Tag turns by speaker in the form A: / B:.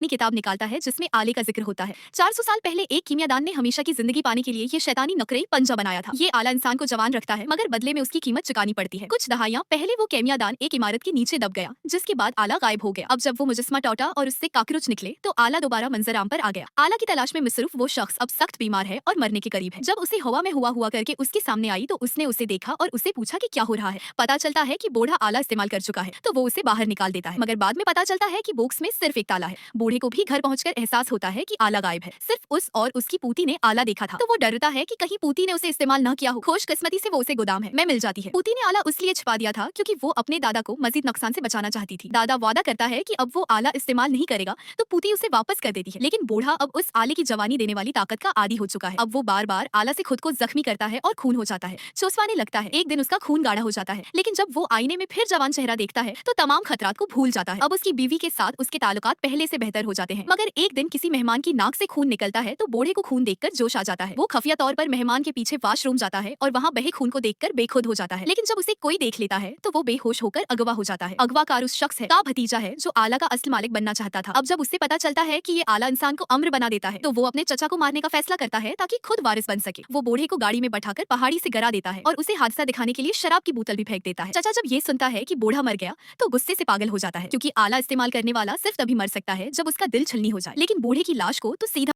A: किताब निकालता है जिसमें आले का जिक्र होता है। 400 साल पहले एक कीमियादान ने हमेशा की जिंदगी पाने के लिए ये शैतानी नकरेई पंजा बनाया था। ये आला इंसान को जवान रखता है मगर बदले में उसकी कीमत चुकानी पड़ती है। कुछ दहाइयां पहले वो कीमियादान एक इमारत के नीचे दब गया, जिसके बाद आला गायब हो गया। अब जब वो मुजस्मा टूटा और उससे कॉकरोच निकले तो आला दोबारा मंजर-आम पर आ गया। आला की तलाश में मसरूफ वो शख्स अब सख्त बीमार है और मरने के करीब है। जब उसे हवा में हुआ करके उसके सामने आई तो उसने उसे देखा और उसे पूछा कि क्या हो रहा है। पता चलता है कि बूढ़ा आला इस्तेमाल कर चुका है तो वो उसे बाहर निकाल देता है, मगर बाद में पता चलता है कि बॉक्स में सिर्फ एक ताला है। बूढ़े को भी घर पहुंचकर एहसास होता है कि आला गायब है। सिर्फ उस और उसकी पूती ने आला देखा था, तो वो डरता है कि कहीं पूती ने उसे इस्तेमाल न किया हो। खुशकिस्मती से वो उसे गोदाम में मिल जाती है। पूती ने आला उसलिए छिपा दिया था क्योंकि वो अपने दादा को मजीद नुकसान से बचाना चाहती थी। दादा वादा करता है कि अब वो आला इस्तेमाल नहीं करेगा तो पूती उसे वापस कर देती है, लेकिन बूढ़ा अब उस आले की जवानी देने वाली ताकत का आदी हो चुका है। अब वो बार बार आला से खुद को जख्मी करता है और खून हो जाता है, चुसवाने लगता है। एक दिन उसका खून गाढ़ा हो जाता है, लेकिन जब वो आईने में फिर जवान चेहरा देखता है तो तमाम खतरात को भूल जाता है। अब उसकी बीवी के साथ उसके ताल्लुकात पहले से बेहतर हो जाते हैं, मगर एक दिन किसी मेहमान की नाक से खून निकलता है तो बूढ़े को खून देखकर जोश आ जाता है। वो खुफिया तौर पर मेहमान के पीछे वॉशरूम जाता है और वहाँ बहे खून को देखकर बेखुद हो जाता है, लेकिन जब उसे कोई देख लेता है तो वो बेहोश होकर अगवा हो जाता है। अगवाकार उस शख्स का भतीजा है जो आला का असल मालिक बनना चाहता था। अब जब उसे पता चलता है कि ये आला इंसान को अम्र बना देता है तो वो अपने चचा को मारने का फैसला करता है ताकि खुद वारिस बन सके। वो बूढ़े को गाड़ी में बैठाकर पहाड़ी से गिरा देता है और उसे हादसा दिखाने के लिए शराब की बोतल भी फेंक देता है। चचा जब ये सुनता है कि बूढ़ा मर गया तो गुस्से से पागल हो जाता है, क्योंकि आला इस्तेमाल करने वाला सिर्फ तभी मर सकता है जब उसका दिल छलनी हो जाए, लेकिन बूढ़े की लाश को तो सीधा